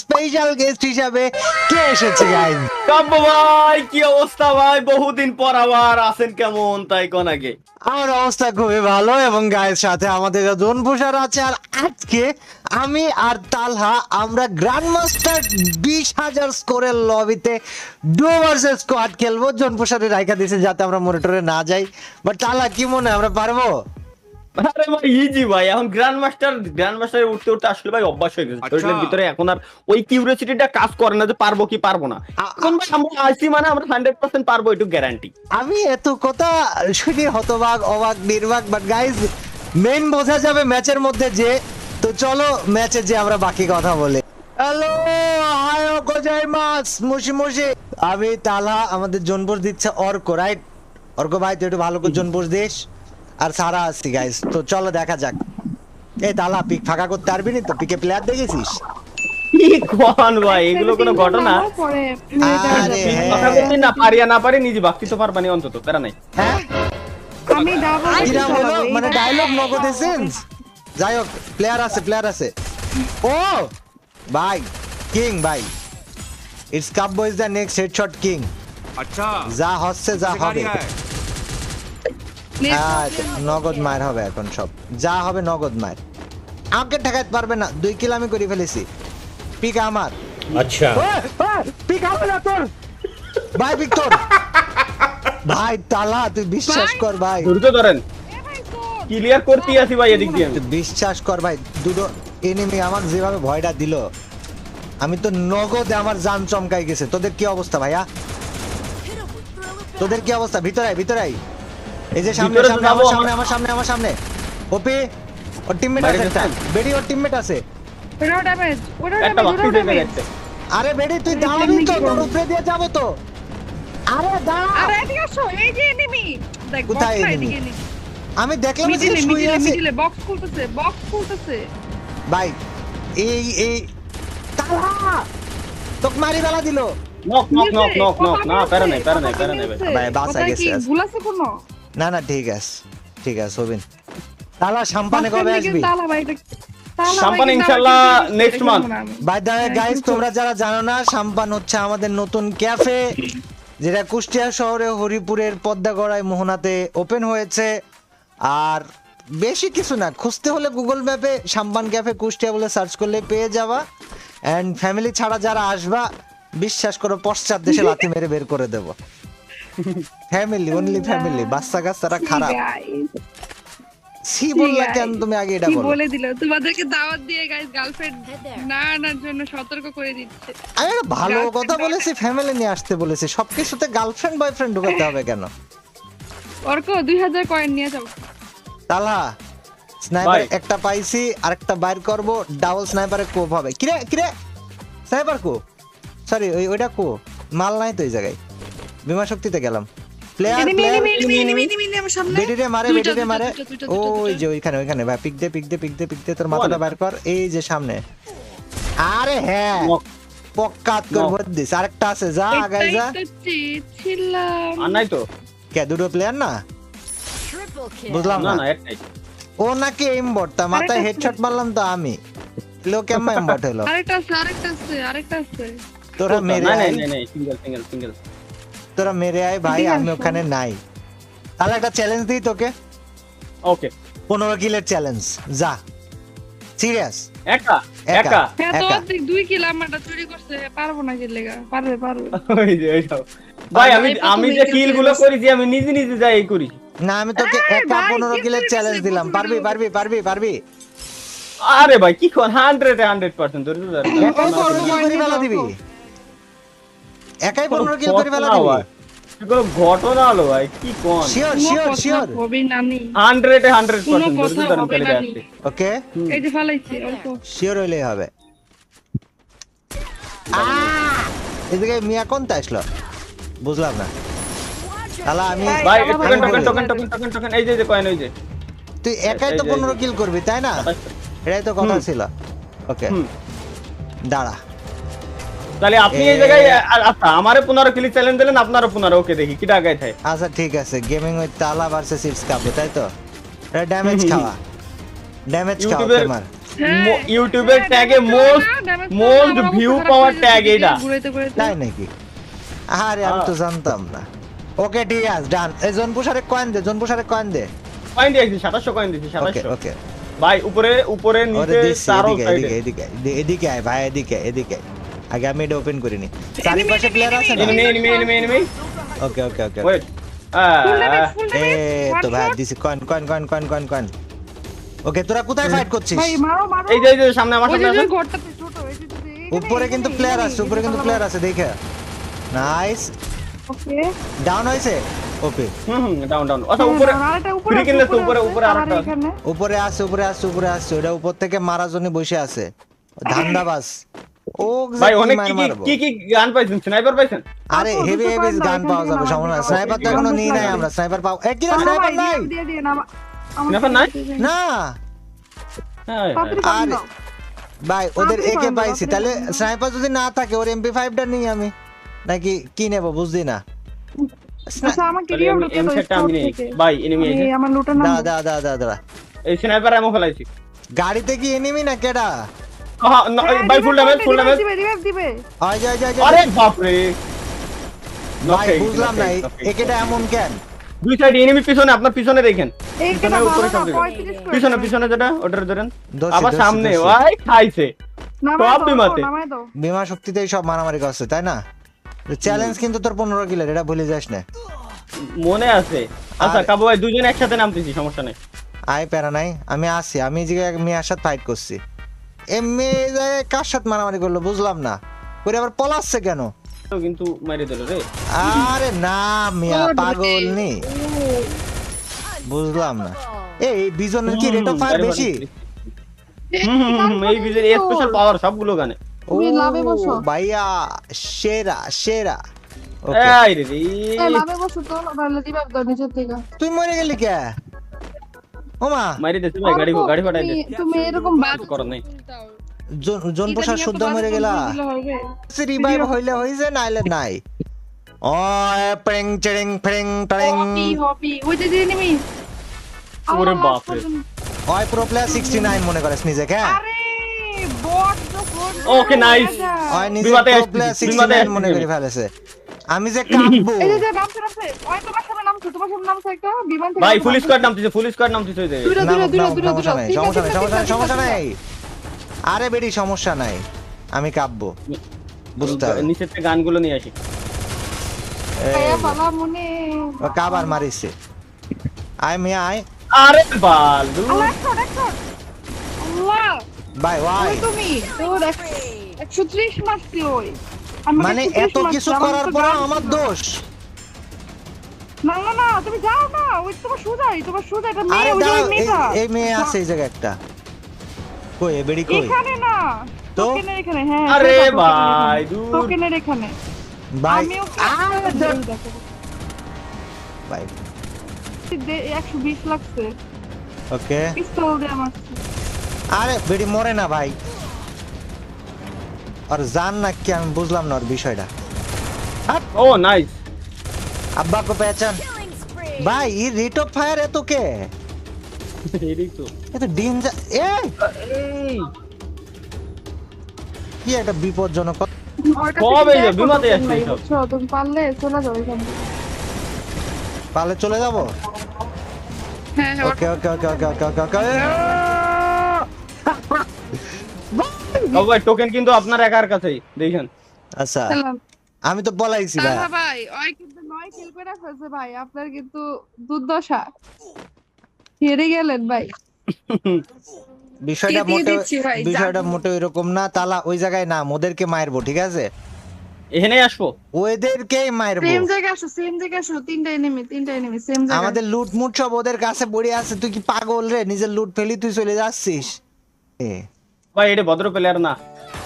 Special guest হিসাবে কে এসেছে guys? কাব্য ভাই, কি অবস্থা ভাই? বহুদিন পর আবার আছেন, কেমন তাই কোন আগে? আমার অবস্থা খুবই ভালো এবং গায়ের সাথে আমাদের জোন পুষার আছে। আর আজকে আমি আর তালহা আমরা গ্র্যান্ড মাস্টার 20,000 স্কোরের লবিতে ডু ভার্সেস স্কোয়াড খেলবো। জোন পুষারে রাইখা দিয়েছে যাতে আমরা মনিটরে না যাই। বাট তালহা কি মনে হয় আমরা পারবো? আরে ভাই ইজি ভাই, এখন গ্র্যান্ড মাস্টারে উঠতে উঠতে আসলে ভাই অভ্যাস হয়ে গেছে। শরীরের ভিতরে এখন আর ওই কিউরিওসিটিটা কাজ করে না যে পারবো কি পারবো না। এখন ভাই আমরা আসি মানে আমরা 100% পারবো, একটু গ্যারান্টি। আমি এত কথা শুনে হতবাক অবাক নির্বাক, বাট গাইজ মেইন বোঝা যাবে ম্যাচের মধ্যে যে। তো চলো ম্যাচে যে আমরা বাকি কথা বলি। হ্যালো, হায়ো গোজাইমাস মুশি মুশি। আমি তালহা, আমাদের জোনপুর দিচ্ছে অর্ক, রাইট? অর্ক ভাই তুই একটু ভালো করে জোনপুর দিস। আর সারা আসছি গাইজ, তো চলো দেখা যাক। এই তালহা পিক ফাঁকা করতে পারবি না তো? পিকে প্লেয়ার দেখেছিস? কি কোন ভাই, এগুলো কোনো ঘটনা? আরে হ্যাঁ। কথা বলতে না পারি আর না পারি নিজে ভাবতে তো পারবানি অন্তত, প্যারা নাই। হ্যাঁ আমি ডাবল কিরা হলো, মানে ডায়লগ নগদ এসেন্স। যাই হোক, প্লেয়ার আছে। ও ভাই, কিং ভাই, it's Kabya is the next headshot king. अच्छा যা হচ্ছে যা হবে। है আচ্ছা, নগদ মার হবে এখন, সব যা হবে নগদ মার। আমাকে ঠেকাতে পারবে না, 2 কিল আমি করে ফেলেছি। পিক আমার। अच्छा পিক হবে না তোর ভাই, পিক তোর ভাই। তালা তুই বিশ্বাস কর ভাই, ধৈর্য ধরেন, ক্লিয়ার করতে আসি ভাই এদিক দিয়ে। তুই বিশ্বাস কর ভাই, দুটো এনিমি আমার যেভাবে ভয়টা দিল, আমি তো নগদে আমার জান চমকাই গেছে। তোদের কি অবস্থা ভাইয়া? তোদের কি অবস্থা? ভিতরে আই। এই যে সামনে ভিতরে তো সামনে যাবো আমার সামনে ওপি, ওর টিমমেট আছে একটা। বেডি ওর টিমমেট আছে। ওটা ড্যামেজ একটা বাকি থেকে যাচ্ছে। আরে বেডি তুই দাঁড়াবি তো, তোর উপরে দিয়ে যাবো তো। আরে দাঁড়া, আরে এদিকে আসো, এই যে এনিমি দেখ। কোথায় enemy? আমি দেখলাম যে শুয়ে আছে মিডিলে বক্স খুলতেছে ভাই। এই তালা তোকে মারি বেলা দিল নক না, প্যারা নাই ভাই। ভাই, বাঁচা গেছে আজ। ভুল আছে কোনো? না ঠিক আছে হবিন। তালা সাম্পানে কবে আসবি? সাম্পান ইনশাআল্লাহ next month। By the way guys, তোমরা যারা জানো না, সাম্পান হচ্ছে আমাদের নতুন ক্যাফে, যেটা কুষ্টিয়া শহরে হরিপুরের পদ্মাগড়ায় মোহনাতে ওপেন হয়েছে। আর বেশি কিছু না, খুঁজতে হলে গুগল ম্যাপে সাম্পান ক্যাফে কুষ্টিয়া বলে সার্চ করলে পেয়ে যাবা। এন্ড ফ্যামিলি ছাড়া যারা আসবা, বিশ্বাস করো পশ্চাৎ দেশে লাথি মেরে বের করে দেব। ফ্যামিলি, অনলি ফ্যামিলি, বাচ্চা কাচ্চারা খারাপ। সি বললা কেন তুমি? আগে এটা কি বলো। বলে দিল তোমাদেরকে দাওয়াত দিয়ে গাইস, গার্লফ্রেন্ড না আনার জন্য সতর্ক করে দিচ্ছে। আমি একটা ভালো কথা বলেছি, ফ্যামিলি নিয়ে আসতে বলেছি। সবকিছুতে গার্লফ্রেন্ড বয়ফ্রেন্ড ঢুকাতে হবে কেন? অর্ক 2000 কয়েন নিয়ে যাও। তালা স্নাইপার ভাই। একটা পাইছি, আরেকটা বাইর করব। ডাবল স্নাইপারে কোপ হবে। কিরে স্নাইপার কো? সরি, ওইটা কো? মাল নাই তো এই জায়গায়। বিমা শক্তিতে গেলাম। প্লেয়ার এনিমি আমার সামনে। বেডিরে মারে দুইটা, ওই যে ওইখানে ভাই, পিক দে তোর মাথাটা বাইর কর। এই যে সামনে। আরে হ্যাঁ, নক পক্কাত করে ভর দিস। আরেকটা আছে, যা আগাই যা। এটাই তো চেয়েছিলাম। আর নাই তো। কে দুটো প্লেয়ার না? বুঝলাম না না। একটাই। ও নাকি এমবট, তা মাথায় হেডশট মারলাম তো আমি। লো কেমন এমবট হলো? আরেকটা আছে। তোরা মেরে নাই আয়, সিঙ্গেল। তোরা মেরে আয় ভাই, ঠিক আমি আছে। ওখানে নাই। তাহলে একটা চ্যালেঞ্জ দিই তোকে, ওকে 15 কিলের চ্যালেঞ্জ। যা, সিরিয়াস। একা একা। হ্যাঁ তো একা। 2 কিলো আমারটা চুরি করছে, পারবো না কি লেগা? পারবে ওই যে ওইটাও। ভাই আমি যে কিল গুলো করেছি আমি নিজে যাই এই করি। না, আমি তোকে এই একা ভাই, 15 কিলের কিল চ্যালেঞ্জ করেছে, দিলাম। পারবি? আরে ভাই কি কোন 100% ধরে ধরে। একাই 15 কিল করে ফেলা দিবি? একাই 15 কিল করে ফেলা দিবি? এগুলো ঘটনা হলো ভাই, কি কোন? শিওর। হবে না নি। 100% কোনো ধরে কথা ধরে হবে চলে না যাচ্ছে। ওকে, এই যে ফালাইছে অল্প। শিওর হইলেই হবে। এদিকে মিয়া কোনটা আসলো? বুঝলাম না। তাহলে আমি ভাই আমি টোকেন এই যে কয়েন ওই যে। তুই একাই তো এই যে, 15 কিল করবি তাই না? এটাই তো কথা ছিল। ওকে, হুম। দাঁড়া। তাহলে আপনি এই জায়গায় আচ্ছা আমারে 15 কিল চ্যালেঞ্জ দিলেন, আপনারও 15। ওকে দেখি কিটা আগায় থাকে। আচ্ছা ঠিক আছে, গেমিং উইথ তালা ভার্সেস ইটস কাপ, তাই তো? এটা ড্যামেজ খাওয়া। ড্যামেজ খাও ইউটিউবের তোমার ইউটিউবের ট্যাগে মোস্ট ভিউ পাওয়ার ট্যাগ এটা। ঘুরাইতে ঘুরাইতে তাই নাকি? আরে আমি তো জানতাম না। ওকে ঠিক আছে, ডান। এই জোনপুষারে কয়েন দে, জোনপুষারে কয়েন দে। কয়েন দিয়েছি 2700 কয়েন দিয়েছি ওকে 2700 ওকে। ভাই উপরে ওরে নিচে দিছি, চারো এদিকে সাইডে এদিকে এদিকে এদিকে আয় ভাই, এদিকে এদিকে। আগে আমি এটা ওপেন করিনি। চারিপাশে প্লেয়ার আছে না? Enemy okay okay okay. Wait full damage full এ ড্যামেজ তো ভাই দিছি coin coin coin coin coin coin. Okay তোরা কোথায় ফাইট করছিস? ভাই মারো মারো এই যে সামনে আমার ওই সামনে যে আছে ঘরটাতে ছোট এই যে উপরে কিন্তু প্লেয়ার আছে, উপরে কিন্তু প্লেয়ার আছে দেখে। নাইস। ওকে ডাউন হইছে? ওকে। ডাউন আচ্ছা উপরে ফ্রি কিনলে তো উপরে আরেকটা আছে। এখানে উপরে আসছে উপরে আসছে উপরে আসছে, ওটা উপর থেকে মারার জন্য বসে আছে ধান্দাবাজ। ও ভাই অনেক মার মারবো। কি গান পাইছেন, স্নাইপার পাইছেন? আরে হেভি হেভি গান পাওয়া যাবে, সমস্যা নাই। স্নাইপার তো এখনো নিই নাই আমরা, স্নাইপার পাও। এ কি স্নাইপার নাই? দিয়ে দিয়ে না স্নাইপার নাই? না হ্যাঁ আরে ভাই ওদের একে পাইছি, তাহলে স্নাইপার যদি না থাকে ওর MP5টা নিই আমি, নাকি কি নেব বুঝদি না। আচ্ছা আমাকে তাহলে রিও আমি লুটে এম দাও সেটটা আমি নেই ভাই, এনিমি আছে। আমার লুটার নাম দা দা দা দা দা। এই স্নাইপার এমন ফেলাইছি। গাড়িতে কি এনিমি না কেডা? ভাই ফুল ড্যামেজ দিবে রিভাইভ দিবে আয় যা যা যা। আরে বাপ রে ভাই বুঝলাম না একেটা এমন কেন? দুই সাইড এনিমি পিছনে, আপনার পিছনে দেখেন, এই পিছনে কেন উপরে ভালো সব না দিকে। 35 পিছনে পিছনে যেটা ওটার ধরেন, দোষী, আবার দোষী, সামনে দোষী। ভাই খাইছে। নামাই সব দাও বিমাতে। নামাই দাও বিমা শক্তিতেই সব মারামারি করছে তাই না? চ্যালেঞ্জ কিন্তু তোর 15 কিলের, এটা ভুলে যাস না। মনে আছে। আচ্ছা আর- কাবু ভাই দুজন একসাথে নামতেছি, সমস্যা নেই। আয় প্যারা নাই, আমি আসি। আমি যে মেয়ের সাথে ফাইট করছি, এমনি জায়গায় কার সাথে মারামারি করলো বুঝলাম না, করে আবার পলাচ্ছে কেন? তো কিন্তু মেরে দিল রে। আরে না মিয়া পাগল নি, বুঝলাম না। এই বিজনের কি রেট অফ ফায়ার বেশি? এই বিজের স্পেশাল পাওয়ার সবগুলো গানে। ও তুমি লাভে বসো। ভাইয়া সেরা সেরা। ওকে এই রে রে। এই লাভে বসো তো নাহলে রিভাইভ দাও নিচের থেকে তুই মরে গেলি কে? ওমা মারি দিছে ভাই, গাড়ি ফাটাই দে। তুমি এরকম বাদ কিছু করার নেই। জন পোষা শুদ্ধ মরে গেলা। রিভাইভ হইলে হইছে, নাইলে নাই। ওয় প্রেং চেরিং ফ্রেং ট্রেং। হবি ওই যে এনিমি ওরে বাপ রে। ওয় প্রো প্লেয়ার 69 মনে করিস নিজেকে? আরে বট যখন ওকে নাইস। ওয় নিজে বিমাতে প্রো আসছি, প্লেয়ার বিমাতে 69 মনে আসছি। করে ফেলেছে। আমি যে কাঁদবো। এই যে নামছে ওই তোমার সামনে নামছে একটা বিমান থেকে ভাই ফুল স্কোয়াড নামতেছে ওই জায়গায়। দূরে নাম, দূরে দূরে নাম, দূরে সমস্যা নাই, ঠিক আছে, সমস্যা নাই, ঠিক সমস্যা নাই, আছে, সমস্যা ঠিক আছে। নাই। আরে বেডি সমস্যা নাই, আমি কাঁদবো, বুঝতে হবে। নিচের থেকে গানগুলো নিয়ে আসি। ভাইয়া পালা মনে ও কাবার মারিছে। আয় মিয়া আয়। আরে বালু। আল্লাহ একশো আল্লাহ বাই ওয়াই। ওই তুমি তোর 130 মারছি ওই আমি মানে 130 এত মারছি, কিছু আমার করার তো পর গান আমার ছিল। দোষ? না না না তুমি যাও না ওই তোমার সোজা এটা আরে মেয়ে ওই যে দাঁড়াও, ওই মেয়েটা এই মেয়ে আছে এই জায়গায় একটা। কই এ বেডি কই? এখানে না তো? টোকেনের এখানে হ্যাঁ আরে সোজা টোকেনের ভাই, এখানে। দূর। টোকেনের এখানে ভাই আমিও দেখো ভাই 120 লাগছে ওকে। পিস্তল দিয়ে মারছি আরে বেডি মরে না ভাই, আর জান না কি আমি বুঝলাম না ওর বিষয়টা। ও নাইস। আব্বা কো পেছান ভাই, এই রেট অফ ফায়ার এত কে? এই তো। এত ডেঞ্জার। এই কি একটা বিপজ্জনক। ওর কাছে কবে কিন্তু যে এক বিমাতে টোকেন আসছে নাই, সব। বুঝছো? তুমি পারলে চলে যাও এখান থেকে পালে চলে যাব। হ্যাঁ হ্যাঁ ওকে okay okay okay okay okay ওকে। ও ভাই টোকেন কিন্তু আপনার একার কাছেই, দেখেন। আচ্ছা চললাম আমি তো বলাইছি ভাই। আহা ভাই ওই কিন্তু 9 কিল করে ফেলছে ভাই আপনার কিন্তু দুর্দশা হেরে গেলেন ভাই বিষয়টা দিয়ে মোটে দিচ্ছি ভাই, বিষয়টা জাদু। মোটে এরকম না। তালা ওই জায়গায় না, ওদেরকে মারবো ঠিক আছে, এখানেই আসবো। ওদেরকেই মারবো। সেম জায়গায় আসো তিনটা এনিমি সেম জায়গায় আমাদের লুট মুট সব ওদের কাছে পড়ে আছে। তুই কি পাগল রে? নিজের লুট ফেলি তুই চলে যাচ্ছিস। ভাই এটা ভদ্র প্লেয়ার না।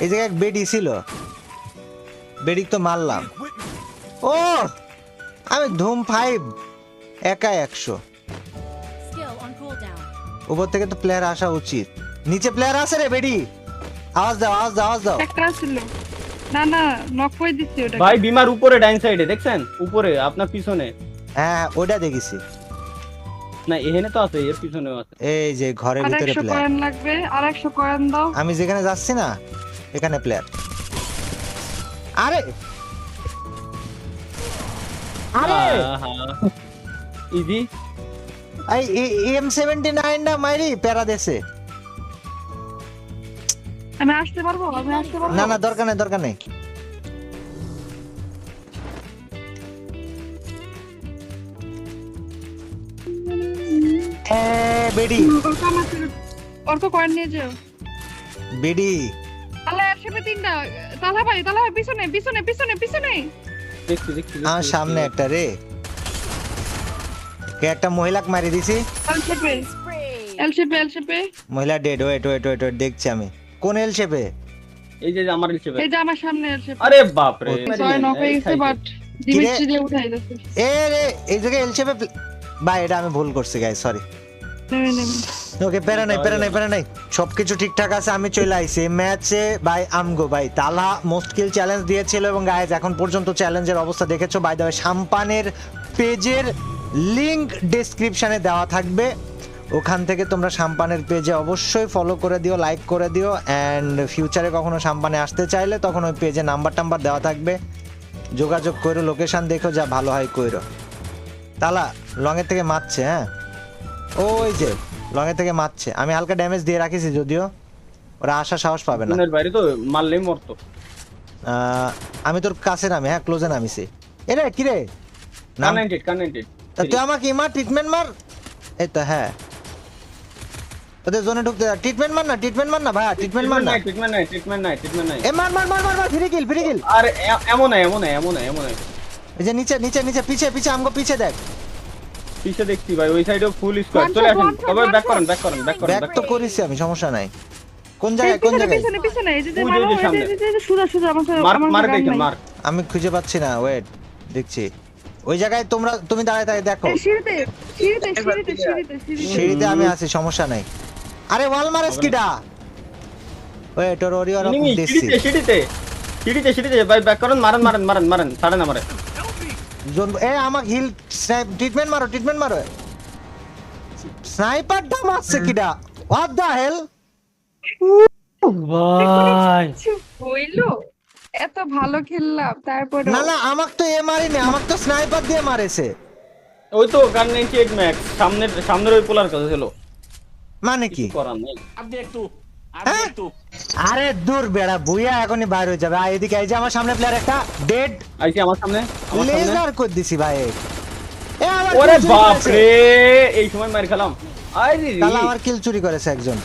এই জায়গায় এক বেডি ছিল, বেডি তো মারলাম। ও আমি ধুম 5 একা 100। Skill on cooldown. উপর থেকে তো প্লেয়ার আসা উচিত। নিচে প্লেয়ার আছে রে বেডি, আওয়াজ দাও আওয়াজ দাও আওয়াজ দাও। একটা ছিল না না নক করে দিচ্ছি ওটা ভাই বিমার উপরে ডাইন সাইডে দেখছেন, উপরে আপনার পিছনে। হ্যাঁ ওটা দেখেছি। না এখানে তো আছে, এর পিছনেও আছে। এই যে ঘরের আর ভিতরে 100 প্লেয়ার, কয়েন লাগবে, আর 100 কয়েন দাও। আমি যেখানে যাচ্ছি না এখানে প্লেয়ার। আরে আরে ইজি। এই M79 না মাইরি প্যারা দেছে। আমি আসতে পারবো, আমি আসতে পারবো। না না দরকার নেই, দরকার নেই। বেডি অর্ক কয়েন নিয়ে যাও। বেডি তাহলে একসাথে তিনটা। তালা ভাই পিছনে পিছনে পিছনে পিছনে। দেখছি দেখছি আমার সামনে একটা রে, কে একটা মহিলাকে মারি দিছি। এলশেপে এলশেপে। মহিলা dead. Wait wait wait wait, দেখছি আমি কোন এল শেপে। এই যে আমার হিসেবে। এই যে আমার সামনে এলশেপে। আরে বাপ রে, ছয় নক হয়ে গেছে, বাট ডিমিট্রি দিয়ে উঠাই দিয়েছে। এ রে এই জায়গায় এল শেপে। ভাই এটা আমি ভুল করছি গাইস, সরি। ওকে প্যারা নাই প্যারা নাই প্যারা নাই, সবকিছু ঠিকঠাক আছে। আমি চলে আইছি ম্যাচে ভাই। আমগো ভাই তালা মোস্ট কিল চ্যালেঞ্জ দিয়েছিল এবং গাইজ এখন পর্যন্ত চ্যালেঞ্জের অবস্থা দেখেছো। বাই দ্য ওয়ে সাম্পানের পেজের লিংক ডেসক্রিপশনে দেওয়া থাকবে, ওখান থেকে তোমরা সাম্পানের পেজে অবশ্যই ফলো করে দিও, লাইক করে দিও। অ্যান্ড ফিউচারে কখনো সাম্পানে আসতে চাইলে তখন ওই পেজে নাম্বার টাম্বার দেওয়া থাকবে, যোগাযোগ করো, লোকেশন দেখো, যা ভালো হয় কইরো। তালা লঙের থেকে মারছে, হ্যাঁ ওই যে লঙের থেকে মারছে। আমি হালকা ড্যামেজ দিয়ে রাখিছি, যদিও ওরা আসার সাহস পাবে না। জোনের বাইরে তো মারলেই মরতো। আমি তোর কাছে নামি, হ্যাঁ ক্লোজে নামিছি। এরে কি রে নাম, কানেক্টেড তা তুই আমাকে মার, ট্রিটমেন্ট মার। এই তো হ্যাঁ, ওদের জোনে ঢুকতে ট্রিটমেন্ট মার না, ট্রিটমেন্ট মার না ভাই, ট্রিটমেন্ট মার না। ট্রিটমেন্ট নাই। এ মার মার মার মার মার, ফ্রি কিল ফ্রি কিল। আরে এমন নাই। এই যে নিচে নিচে নিচে, পিছে পিছে আমগো পিছে দেখ। পিছে দেখছি ভাই, ওই সাইডেও ফুল স্কোয়াড। চলে আসেন, তবে ব্যাক করেন। ব্যাক তো করেছি আমি, সমস্যা নাই। কোন জায়গায় কোন জায়গায়? পিছনে পিছনে এই যে ওই যে মারো, এই সামনে। যে সুদা সুদা আমার মার দেখেন, মার। আমি খুঁজে পাচ্ছি না, ওয়েট দেখছি। ওই জায়গায় তুমি দাঁড়ায় দাঁড়ায় দেখো। সিঁড়িতে সিঁড়িতে আমি আছি, সমস্যা নাই। আরে ওয়াল মারেস কিডা? ওয়েট ওর ওরি ওর ইনিমি দেখছি। সিঁড়িতে ভাই, ব্যাক করেন, মারেন ছাড়েন আমারে। এ আমাকে হিল স্নাইপ ট্রিটমেন্ট মারো। স্নাইপারটা মারছে কিডা? হোয়াট দা হেল? ভাই হইলো এত ভালো খেললাম, তারপরে না না আমাকে তো এ মারিনি, আমাকে তো স্নাইপার দিয়ে মারেছে। ওই তো গান 98 ম্যাক্স সামনের ওই পোলার কাছে ছিল। মানে কি? করার নেই। হ্যাঁ? আরে দূর বেড়া, বুইয়া এখনই বাইরে হয়ে যাবে। এদিকে এই যে আমার সামনে প্লেয়ার একটা ডেড, আইছি আমার সামনে। লেজার করে দিছি ভাই। এ আমার ওরে kill চুরি বাপ করেছে। রে, এই সময় মার খেলাম। আইরি তাহলে আমার কিল চুরি করেছে একজন।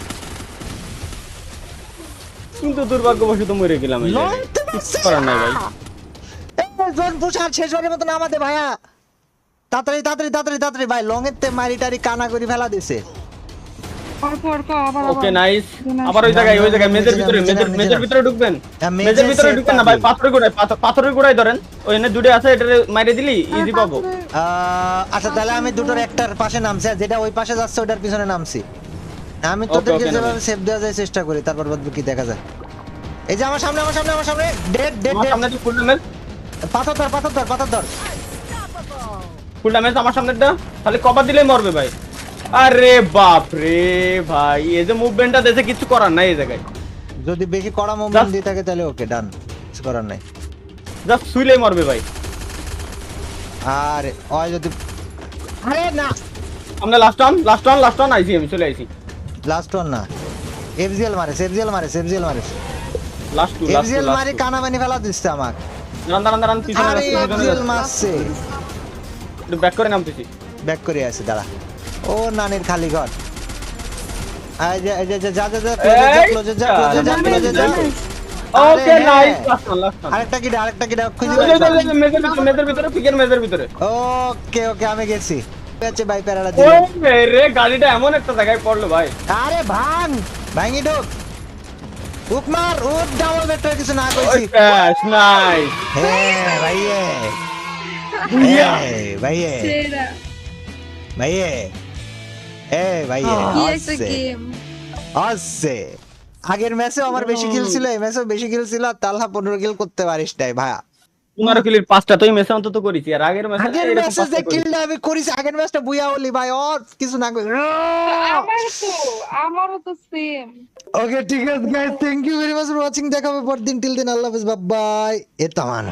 কিন্তু দুর্ভাগ্যবশত মরে গেলাম এই জায়গায়। কিছু করার নাই ভাই। জোন পুষার শেষ হওয়ার মতো নামাতে ভাইয়া, তাড়াতাড়ি ভাই। লং এর তে মারি টারি কানা করে ফেলা দিছে। আবার ওকে নাইস। আবার ওই জায়গায় মেজের ভিতরে ঢুকবেন। হ্যাঁ, মেজের ভিতরে ঢুকবেন না ভাই, পাথরের গোড়ায় ধরেন। ওখানে দুটো আছে, এটারে মাইরে দিলি ইজি পাবো। আচ্ছা তাহলে আমি দুটোর একটার পাশে নামছি, আর যেটা ওই পাশে যাচ্ছে ওটার পিছনে নামছি। আমি তোদেরকে okay, যেভাবে সেভ দেওয়া যায় চেষ্টা করি, তারপর বাদবাকি কি দেখা যায়। এই যে আমার সামনে ডেড আমার সামনে ফুল ড্যামেজ। পাথর ধর। ফুল ড্যামেজ আমার সামনেটা, খালি কভার দিলেই মরবে ভাই। আরে বাপ রে ভাই, এই যে মুভমেন্টটা দেখে কিছু করার নাই এই জায়গায়। যদি বেশি কড়া মুভমেন্ট দিয়ে থাকে তাহলে ওকে ডান, কিছু করার নাই। জাস্ট শুইলেই মরবে ভাই। আর ওই যদি আরে না, আমরা লাস্ট অন আইছি, আমি চলে আইছি। লাস্ট ওয়ান না, এফজিএল মারে। লাস্ট টু এফজিএল মারি কানা বানি ফেলা দিচ্ছে আমাকে। রান পিছনে আরে এফজিএল মারছে। একটু ব্যাক করে নামতেছি। ব্যাক করে আছে, দাঁড়া। ও নানির খালি ঘর। এই যে যা ক্লোজে যা। ওকে আরে, নাইস, লাস্ট অন। আরেকটা কিডা খুঁজে মেজের ভিতরে। ওকে আমি গেছি। আছে ভাই প্যারাডা দিল। ওরে রে, গাড়িটা এমন একটা জায়গায় পড়লো ভাই। আরে ভাঙি ঢোক। উকমার ডাবল ভেক্টর কিছু না কইছি। নাইস। হ্যাঁ ভাইয়ে, ভাইয়ে কি একটা গেম। আসছে। আগের ম্যাচে আমার বেশি কিল ছিল, এই ম্যাচেও বেশি কিল ছিল। আর তালহা 15 কিল করতে পারিস নাই ভাইয়া। 15 কিলের 5টা তো এই ম্যাচে অন্তত করেছি আর আগের ম্যাচে আগের এরকম ম্যাচে 5টা যে করেছি। কিলটা আমি করেছি আগের ম্যাচটা বুইয়া হলি ভাই আর কিছু না করি আমারও তো সেম। ওকে ঠিক আছে guys thank you very much for watching দেখা হবে পরদিন টিল দিন আল্লাহ হাফেজ বাই বাই এ তামান